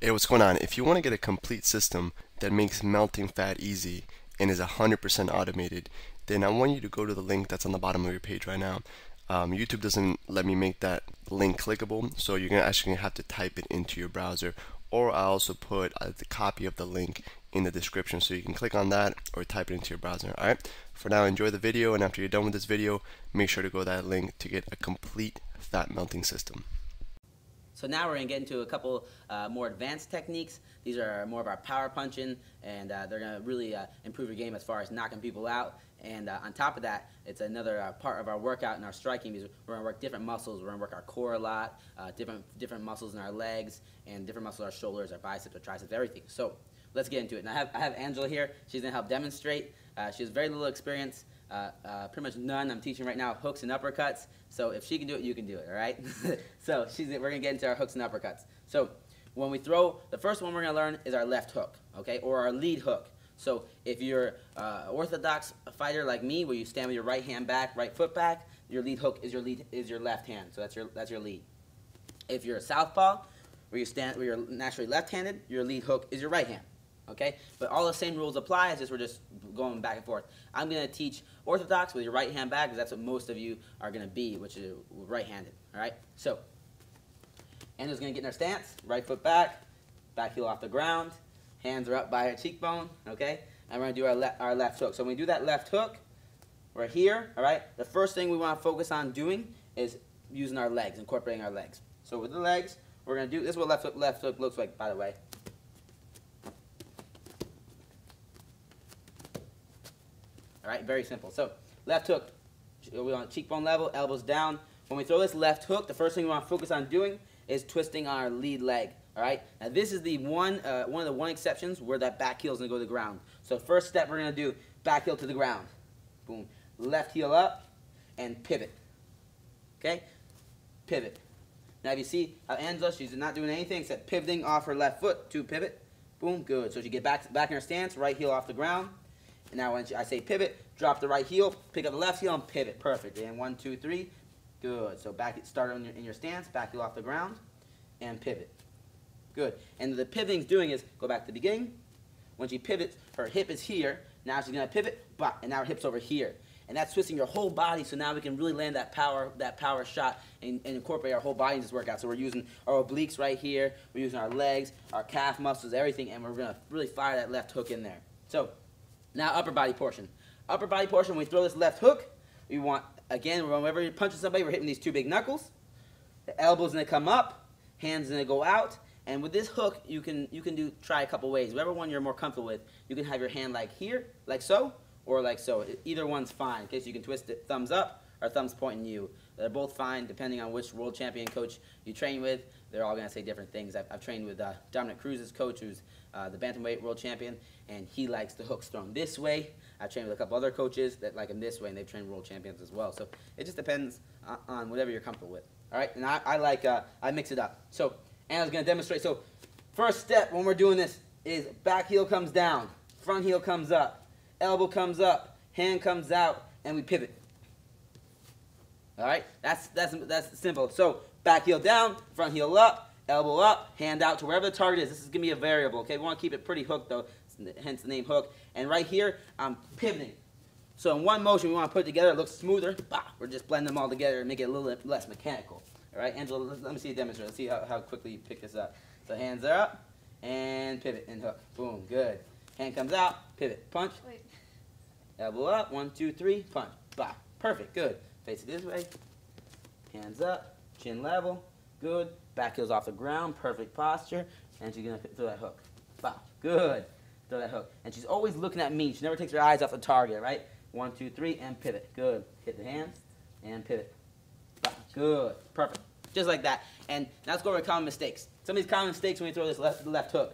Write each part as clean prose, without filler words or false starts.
Hey, what's going on? If you want to get a complete system that makes melting fat easy and is 100% automated, then I want you to go to the link that's on the bottom of your page right now. YouTube doesn't let me make that link clickable, so you're actually going to have to type it into your browser, or I also put the copy of the link in the description so you can click on that or type it into your browser. Alright, for now, enjoy the video, and after you're done with this video, make sure to go to that link to get a complete fat melting system. So now we're going to get into a couple more advanced techniques. These are more of our power punching, and they're going to really improve your game as far as knocking people out. And on top of that, it's another part of our workout and our striking, because we're going to work different muscles. We're going to work our core a lot, different muscles in our legs, and different muscles in our shoulders, our biceps, our triceps, everything. So let's get into it. And I have Angela here. She's going to help demonstrate. She has very little experience. Pretty much none. I'm teaching right now hooks and uppercuts. So if she can do it, you can do it, all right? So we're going to get into our hooks and uppercuts. So when we throw, the first one we're going to learn is our left hook, okay, or our lead hook. So if you're an orthodox fighter like me, where you stand with your right hand back, right foot back, your lead hook is your left hand. So that's your lead. If you're a southpaw, where you're naturally left-handed, your lead hook is your right hand. Okay, but all the same rules apply. It's just we're just going back and forth. I'm going to teach orthodox with your right hand back, because that's what most of you are going to be, which is right-handed. All right. So Anna's going to get in our stance. Right foot back, back heel off the ground, hands are up by her cheekbone. Okay, and we're going to do our left hook. So when we do that left hook, we're here. All right. The first thing we want to focus on doing is using our legs, incorporating our legs. So with the legs, we're going to do this. Is what left hook looks like, by the way. All right, very simple. So left hook, we're on cheekbone level, elbows down. When we throw this left hook, the first thing we want to focus on doing is twisting our lead leg. All right. Now this is the one of the exceptions where that back heel is going to go to the ground. So first step we're going to do, back heel to the ground. Boom. Left heel up and pivot. Okay. Pivot. Now if you see how Angela, she's not doing anything except pivoting off her left foot to pivot. Boom. Good. So she get back in her stance, right heel off the ground. And now when I say pivot, drop the right heel, pick up the left heel, and pivot. Perfect. And 1, 2, 3. Good. So start in your stance, back heel off the ground, and pivot. Good. And the pivoting's doing is, go back to the beginning. When she pivots, her hip is here. Now she's going to pivot, and now her hip's over here. And that's twisting your whole body, so now we can really land that power shot and incorporate our whole body in this workout. So we're using our obliques right here. We're using our legs, our calf muscles, everything, and we're going to really fire that left hook in there. So now upper body portion. Upper body portion, when we throw this left hook, we want, again, whenever you're punching somebody, we're hitting these two big knuckles. The elbow's going to come up, hands going to go out, and with this hook, you can try a couple ways. Whatever one you're more comfortable with, you can have your hand like here, like so, or like so. Either one's fine. Okay, so you can twist it thumbs up or thumbs pointing you. They're both fine depending on which world champion coach you train with. They're all going to say different things. I've trained with Dominic Cruz's coach, who's the bantamweight world champion, and he likes the hooks thrown this way. I've trained with a couple other coaches that like them this way, and they've trained world champions as well. So it just depends on whatever you're comfortable with. All right, and I mix it up. So Anna's going to demonstrate. So first step when we're doing this is back heel comes down, front heel comes up, elbow comes up, hand comes out, and we pivot. All right, that's simple. So back heel down, front heel up, elbow up, hand out to wherever the target is. This is going to be a variable, okay? We want to keep it pretty hooked, though, hence the name hook. And right here, I'm pivoting. So in one motion, we want to put it together. It looks smoother. Bah, we're just blending them all together and make it a little less mechanical. All right, Angela, let me see you demonstrate. Let's see how quickly you pick this up. So hands are up, and pivot, and hook. Boom, good. Hand comes out, pivot, punch. Wait. Elbow up, 1, 2, 3, punch. Bah, perfect, good. Face it this way. Hands up, chin level, good. Back heel's off the ground, perfect posture. And she's going to throw that hook. Bah, good. Throw that hook. And she's always looking at me. She never takes her eyes off the target, right? 1, 2, 3, and pivot. Good. Hit the hands, and pivot. Bah, good. Perfect. Just like that. And now let's go over common mistakes. Some of these common mistakes when we throw this left hook,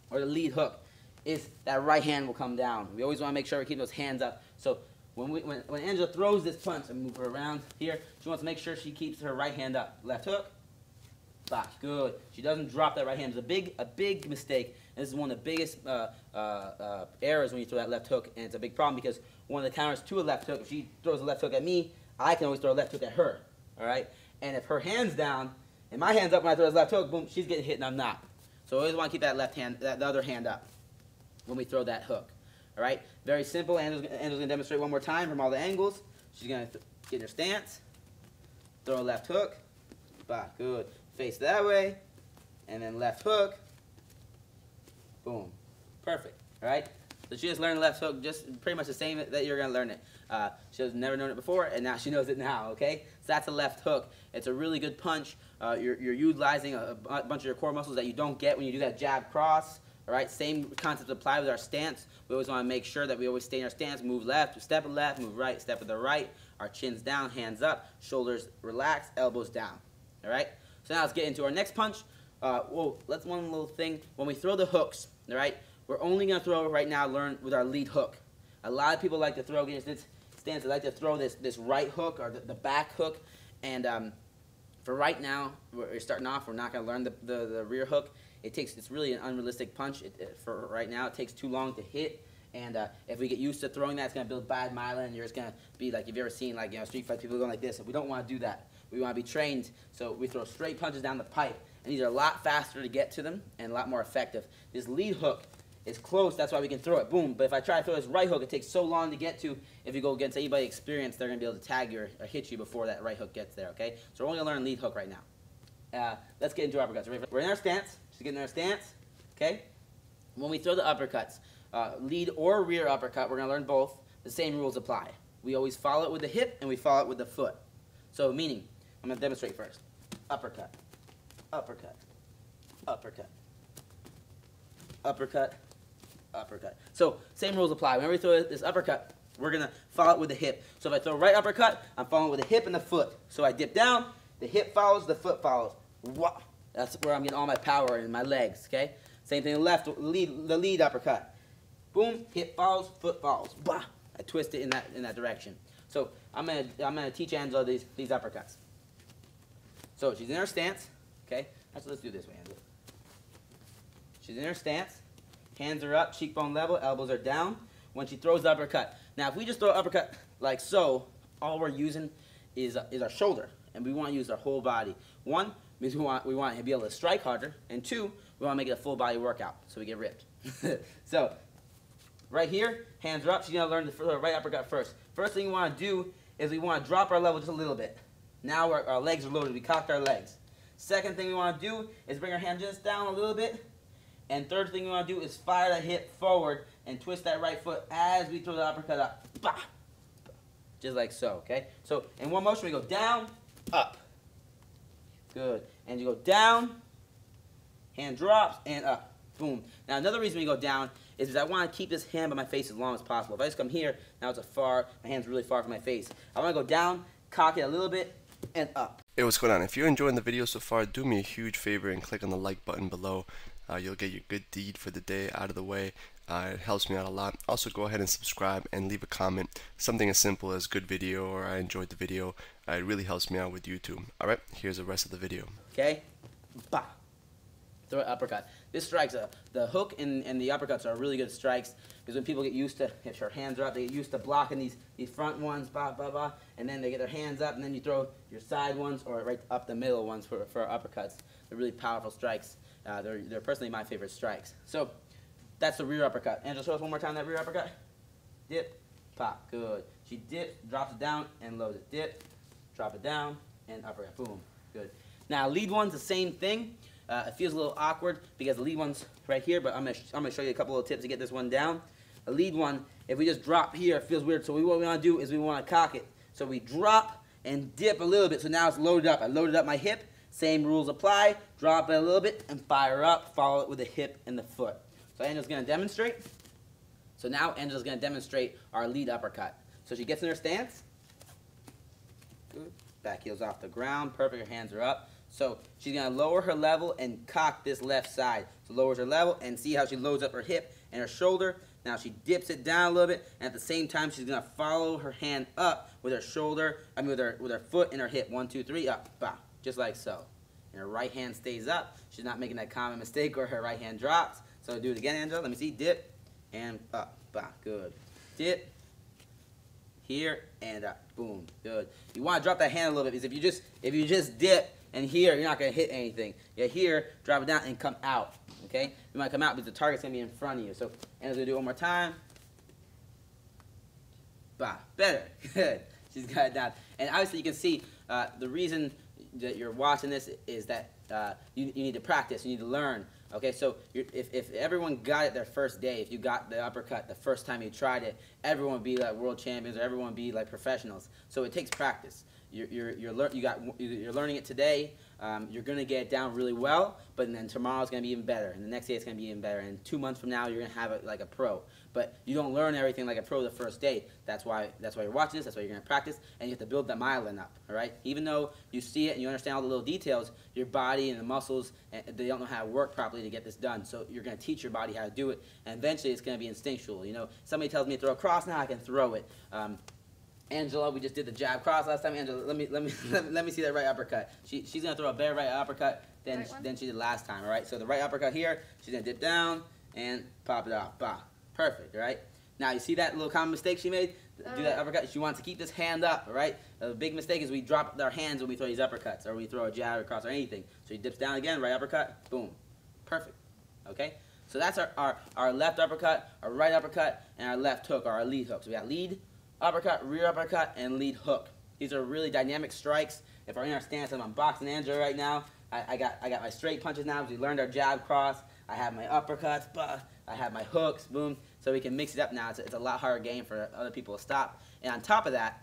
or the lead hook, is that right hand will come down. We always want to make sure we keep those hands up. So when Angela throws this punch, and move her around here, she wants to make sure she keeps her right hand up. Left hook, bah, good. She doesn't drop that right hand. It's a big mistake. And this is one of the biggest errors when you throw that left hook, and it's a big problem because one of the counters to a left hook, if she throws a left hook at me, I can always throw a left hook at her. All right? And if her hand's down and my hand's up when I throw this left hook, boom, she's getting hit and I'm not. So always want to keep that left hand, the other hand up when we throw that hook. All right, very simple. Angela's going to demonstrate one more time from all the angles. She's going to get in her stance, throw a left hook, bah, good. Face that way, and then left hook, boom, perfect. All right, so she just learned left hook, just pretty much the same that you're going to learn it. She has never known it before, and now she knows it now. Okay, so that's a left hook. It's a really good punch. You're utilizing a bunch of your core muscles that you don't get when you do that jab cross. All right, same concept apply with our stance. We always want to make sure that we always stay in our stance, move left, step left, move right, step to the right. Our chin's down, hands up, shoulders relaxed, elbows down. All right, so now let's get into our next punch. Whoa, let's one little thing. When we throw the hooks, all right, we're only going to throw right now, learn with our lead hook. A lot of people like to throw against this stance, they like to throw this right hook or the back hook. And for right now, we're starting off, we're not going to learn the rear hook. It's really an unrealistic punch. For right now, it takes too long to hit. And if we get used to throwing that, it's going to build bad myelin. And you're just going to be like, if you've ever seen like, street fight people going like this. And we don't want to do that. We want to be trained. So we throw straight punches down the pipe. And these are a lot faster to get to them and a lot more effective. This lead hook is close. That's why we can throw it. Boom. But if I try to throw this right hook, it takes so long to get to. If you go against anybody experienced, they're going to be able to tag you or hit you before that right hook gets there. Okay? So we're only going to learn lead hook right now. Let's get into uppercuts. We're in our stance. She's getting in our stance. Okay? When we throw the uppercuts, lead or rear uppercut, we're going to learn both. The same rules apply. We always follow it with the hip and we follow it with the foot. So meaning, I'm going to demonstrate first. Uppercut, uppercut, uppercut, uppercut, uppercut. So same rules apply. Whenever we throw this uppercut, we're going to follow it with the hip. So if I throw right uppercut, I'm following with the hip and the foot. So I dip down, the hip follows, the foot follows. Wah! That's where I'm getting all my power in my legs, okay? Same thing left, the lead uppercut. Boom, hip follows, foot follows. Bah! I twist it in that direction. So I'm gonna teach Angela these uppercuts. So she's in her stance, okay? Let's do this way, Angela. She's in her stance, hands are up, cheekbone level, elbows are down. When she throws the uppercut. Now if we just throw an uppercut like so, all we're using is our shoulder, and we want to use our whole body. One, means we want to be able to strike harder, and two, we want to make it a full body workout so we get ripped. So right here, hands are up. She's going to learn the right uppercut first. First thing we want to do is we want to drop our level just a little bit. Now our legs are loaded. We cocked our legs. Second thing we want to do is bring our hand just down a little bit. And third thing we want to do is fire that hip forward and twist that right foot as we throw the uppercut up. Bah! Just like so, okay? So in one motion we go down, up. Good. And you go down, hand drops, and up. Boom. Now another reason we go down is because I want to keep this hand by my face as long as possible. If I just come here, now it's my hand's really far from my face. I want to go down, cock it a little bit, and up. Hey, what's going on? If you're enjoying the video so far, do me a huge favor and click on the like button below. You'll get your good deed for the day out of the way. It helps me out a lot. Also, go ahead and subscribe and leave a comment. Something as simple as good video or I enjoyed the video. It really helps me out with YouTube. Alright, here's the rest of the video. Okay? Bah! Throw an uppercut. This strikes, the hook and the uppercuts are really good strikes because when people get used to, if their hands are up, they get used to blocking these front ones, bah, bah, bah, and then they get their hands up and then you throw your side ones or right up the middle ones for uppercuts. They're really powerful strikes. They're personally my favorite strikes. So that's the rear uppercut. Angela, show us one more time that rear uppercut. Dip, pop, good. She dips, drops it down, and loads it. Dip, drop it down, and uppercut. Boom, good. Now lead one's the same thing. It feels a little awkward because the lead one's right here, but I'm gonna show you a couple of tips to get this one down. A lead one, if we just drop here, it feels weird. So what we want to do is we want to cock it. So we drop and dip a little bit. So now it's loaded up. I loaded up my hip. Same rules apply. Drop it a little bit and fire up. Follow it with the hip and the foot. So Angela's going to demonstrate. So now Angela's going to demonstrate our lead uppercut. So she gets in her stance. Good. Back heels off the ground. Perfect. Her hands are up. So she's going to lower her level and cock this left side. So lowers her level and see how she loads up her hip and her shoulder. Now she dips it down a little bit, and at the same time she's going to follow her hand up with her shoulder, with her foot and her hip. 1, 2, 3, up, bah. Just like so. And her right hand stays up. She's not making that common mistake where her right hand drops. So do it again, Angela. Let me see. Dip and up. Bah. Good. Dip. Here and up. Boom. Good. You want to drop that hand a little bit because if you just dip and here, you're not going to hit anything. Yeah, here, drop it down and come out. okay? You might come out, but the target's going to be in front of you. So, Angela's going to do it one more time. Bah, better. Good. She's got it down. And obviously you can see the reason that you're watching this is that you need to practice, you need to learn. Okay, so if everyone got it their first day, if you got the uppercut the first time you tried it, everyone would be like world champions, or everyone would be like professionals. So it takes practice. You're learning it today. You're going to get it down really well, but then tomorrow's going to be even better, and the next day it's going to be even better, and 2 months from now you're going to have it like a pro. But you don't learn everything like a pro the first day. That's why you're watching this. That's why you're going to practice, and you have to build that myelin up. All right. Even though you see it and you understand all the little details, your body and the muscles, they don't know how to work properly to get this done. So you're going to teach your body how to do it, and eventually it's going to be instinctual. You know, somebody tells me to throw a cross, now I can throw it. Angela, we just did the jab cross last time. Angela, let me see that right uppercut. She's gonna throw a better right uppercut than she did last time. All right. So the right uppercut here, she's gonna dip down and pop it off. Bah, perfect. All right. Now you see that little common mistake she made? Do that uppercut. She wants to keep this hand up. All right. The big mistake is we drop our hands when we throw these uppercuts, or we throw a jab or cross or anything. So she dips down again, right uppercut, boom, perfect. Okay. So that's our left uppercut, our right uppercut, and our left hook, or our lead hook. So we got lead, uppercut, rear uppercut, and lead hook. These are really dynamic strikes. If we're in our stance, I'm boxing Angela right now. I got my straight punches now because we learned our jab cross. I have my uppercuts, I have my hooks, boom. So we can mix it up now. It's a lot harder game for other people to stop. And on top of that,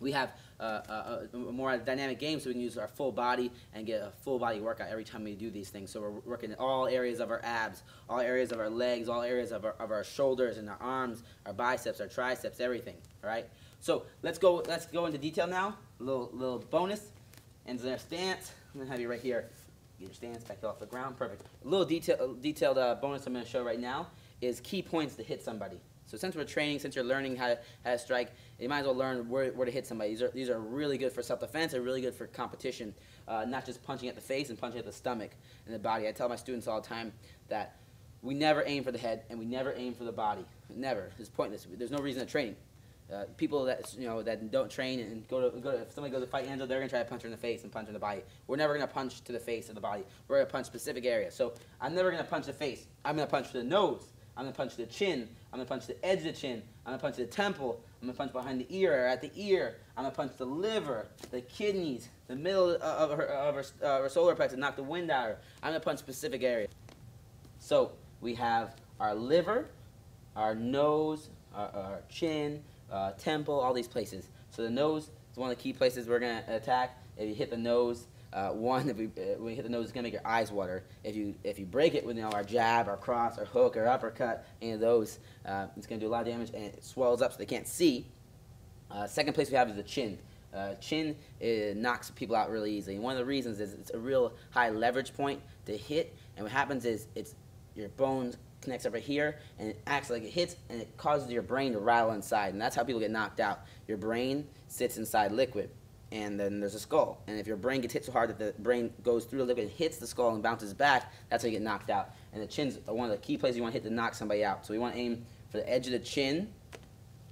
we have a more dynamic game, so we can use our full body and get a full body workout every time we do these things. So we're working all areas of our abs, all areas of our legs, all areas of our shoulders and our arms, our biceps, our triceps, everything. All right. So let's go into detail now. A little bonus. And their stance. I'm gonna have you right here. Get your stance back off the ground. Perfect. A little detailed bonus I'm gonna show right now is key points to hit somebody. So since we're training, since you're learning how to strike, you might as well learn where to hit somebody. These are really good for self-defense. They're really good for competition, not just punching at the face and punching at the stomach and the body. I tell my students all the time that we never aim for the head and we never aim for the body. Never. It's pointless. There's no reason to train. People that don't train and if somebody goes to fight Angela, they're gonna try to punch her in the face and punch her in the body. We're never gonna punch to the face or the body. We're gonna punch specific areas. So I'm never gonna punch the face. I'm gonna punch to the nose. I'm going to punch the chin. I'm going to punch the edge of the chin. I'm going to punch the temple. I'm going to punch behind the ear or at the ear. I'm going to punch the liver, the kidneys, the middle of her solar plexus and knock the wind out of her. I'm going to punch specific areas. So we have our liver, our nose, our chin, temple, all these places. So the nose is one of the key places we're going to attack. If you hit the nose, when we hit the nose, it's gonna make your eyes water. If you break it with our jab, our cross, our hook, our uppercut, any of those, it's gonna do a lot of damage and it swells up so they can't see. Second place we have is the chin. Chin knocks people out really easily. And one of the reasons is it's a real high leverage point to hit. And what happens is your bones connects over here and it acts like it hits and it causes your brain to rattle inside. And that's how people get knocked out. Your brain sits inside liquid. And then there's a skull. And if your brain gets hit so hard that the brain goes through the liquid and hits the skull and bounces back, that's how you get knocked out. And the chin's one of the key places you want to hit to knock somebody out. So we want to aim for the edge of the chin.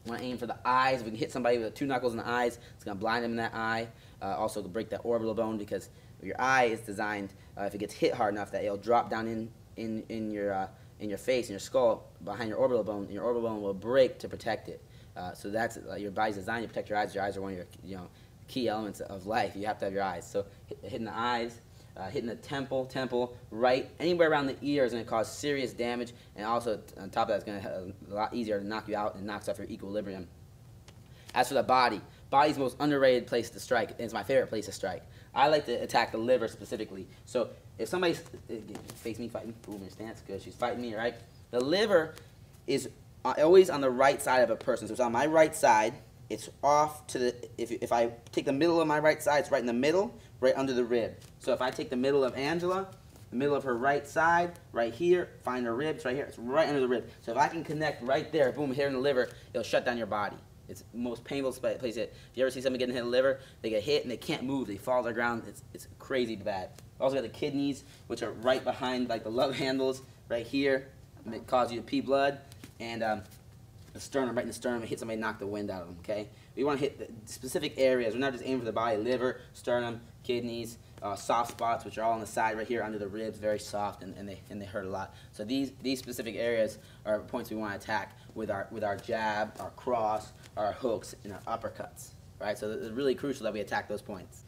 We want to aim for the eyes. If we can hit somebody with 2 knuckles in the eyes, it's going to blind them in that eye. Also to break that orbital bone, because your eye is designed, if it gets hit hard enough, that it'll drop down in your face, in your skull, behind your orbital bone, and your orbital bone will break to protect it. So that's your body's designed to protect your eyes. Your eyes are one of your key elements of life. You have to have your eyes. So hitting the eyes, hitting the temple, right, anywhere around the ear is going to cause serious damage, and also on top of that, it's going to be a lot easier to knock you out and knocks off your equilibrium. As for the body's the most underrated place to strike. It's my favorite place to strike. I like to attack the liver specifically. So if somebody's face me, fighting, boom, in stance, good, she's fighting me, right? The liver is always on the right side of a person. So it's on my right side. It's off to the, if I take the middle of my right side, it's right in the middle, right under the rib. So if I take the middle of Angela, the middle of her right side, right here, find her ribs right here, it's right under the rib. So if I can connect right there, boom, here in the liver, it'll shut down your body. It's the most painful place to hit. If you ever see somebody getting hit in the liver, they get hit and they can't move, they fall to the ground, it's crazy bad. Also got the kidneys, which are right behind like the love handles, right here, and it causes you to pee blood, and the sternum, right in the sternum, hit somebody, knock the wind out of them, okay? We want to hit the specific areas. We're not just aiming for the body, liver, sternum, kidneys, soft spots, which are all on the side right here under the ribs, very soft, and they hurt a lot. So these specific areas are points we want to attack with our jab, our cross, our hooks, and our uppercuts. Right? So it's really crucial that we attack those points.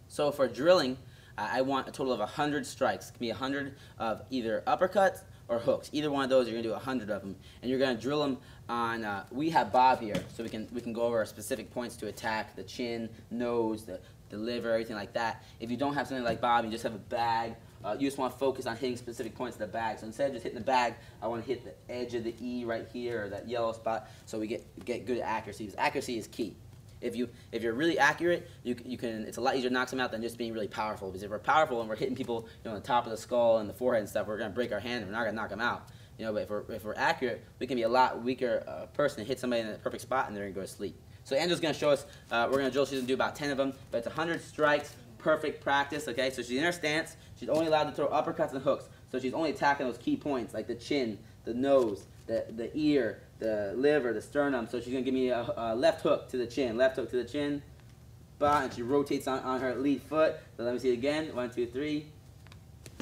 So for drilling, I want a total of 100 strikes. It can be 100 of either uppercuts or hooks. Either one of those, you're going to do 100 of them, and you're going to drill them on. We have Bob here, so we can go over our specific points to attack: the chin, nose, the liver, everything like that. If you don't have something like Bob, you just have a bag. You just want to focus on hitting specific points of the bag. So instead of just hitting the bag, I want to hit the edge of the E right here, or that yellow spot, so we get good accuracy. Because accuracy is key. If you're really accurate, you can. It's a lot easier to knock them out than just being really powerful. Because if we're powerful and we're hitting people, on the top of the skull and the forehead and stuff, we're gonna break our hand and we're not gonna knock them out. But if we're accurate, we can be a lot weaker person and hit somebody in the perfect spot and they're gonna go to sleep. So Angela's gonna show us. We're gonna drill. She's gonna do about 10 of them, but it's 100 strikes, perfect practice. Okay, so she's in her stance. She's only allowed to throw uppercuts and hooks. So she's only attacking those key points like the chin, the nose, the ear, the liver, the sternum. So she's going to give me a left hook to the chin, left hook to the chin, bah, and she rotates on her lead foot. So let me see it again. 1, 2, 3.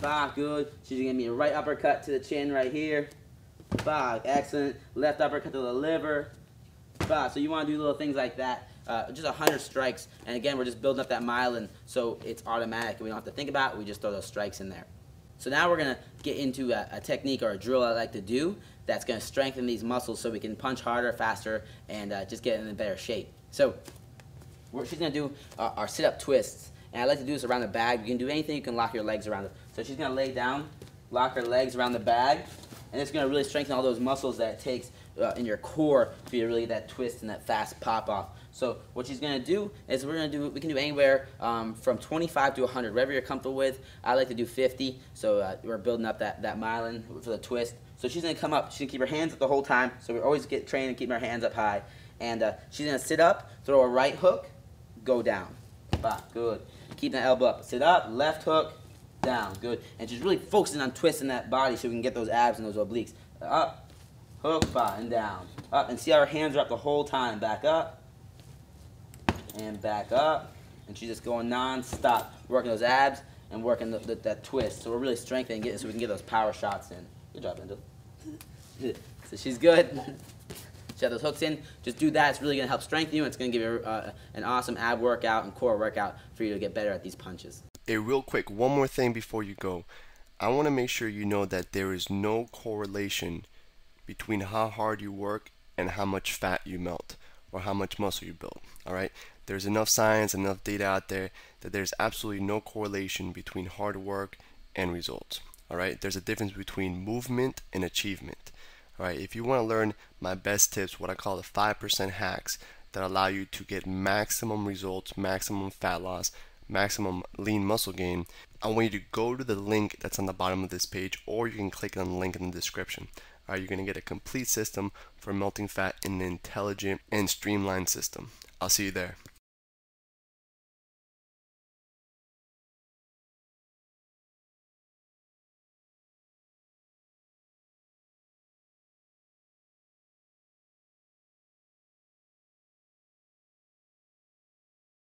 Bah, good. She's going to give me a right uppercut to the chin right here. Bah, excellent. Left uppercut to the liver. Bah. So you want to do little things like that. Just 100 strikes. And again, we're just building up that myelin so it's automatic. We don't have to think about it. We just throw those strikes in there. So now we're going to get into a technique or a drill I like to do that's going to strengthen these muscles so we can punch harder, faster, and just get in a better shape. So she's going to do our sit-up twists. And I like to do this around the bag. You can do anything. You can lock your legs around it. So she's going to lay down, lock her legs around the bag, and it's going to really strengthen all those muscles that it takes in your core for you to really get that twist and that fast pop-off. So what she's going to do is we can do anywhere from 25 to 100, whatever you're comfortable with. I like to do 50, so we're building up that myelin for the twist. So she's going to come up. She's going to keep her hands up the whole time, so we always get trained and keep our hands up high. And she's going to sit up, throw a right hook, go down. Bah, good. Keep that elbow up. Sit up, left hook, down. Good. And she's really focusing on twisting that body so we can get those abs and those obliques. Up, hook, bah, and down. Up, and see how her hands are up the whole time. Back up, and back up. And she's just going non-stop, working those abs and working that twist. So we're really strengthening it so we can get those power shots in. Good job, Angel. So she's good. She has those hooks in. Just do that. It's really going to help strengthen you. It's going to give you an awesome ab workout and core workout for you to get better at these punches. Hey, real quick, one more thing before you go. I want to make sure you know that there is no correlation between how hard you work and how much fat you melt or how much muscle you build. All right? There's enough science, enough data out there that there's absolutely no correlation between hard work and results. All right? There's a difference between movement and achievement. All right? If you want to learn my best tips, what I call the 5% hacks that allow you to get maximum results, maximum fat loss, maximum lean muscle gain, I want you to go to the link that's on the bottom of this page, or you can click on the link in the description. All right, you're going to get a complete system for melting fat in an intelligent and streamlined system. I'll see you there.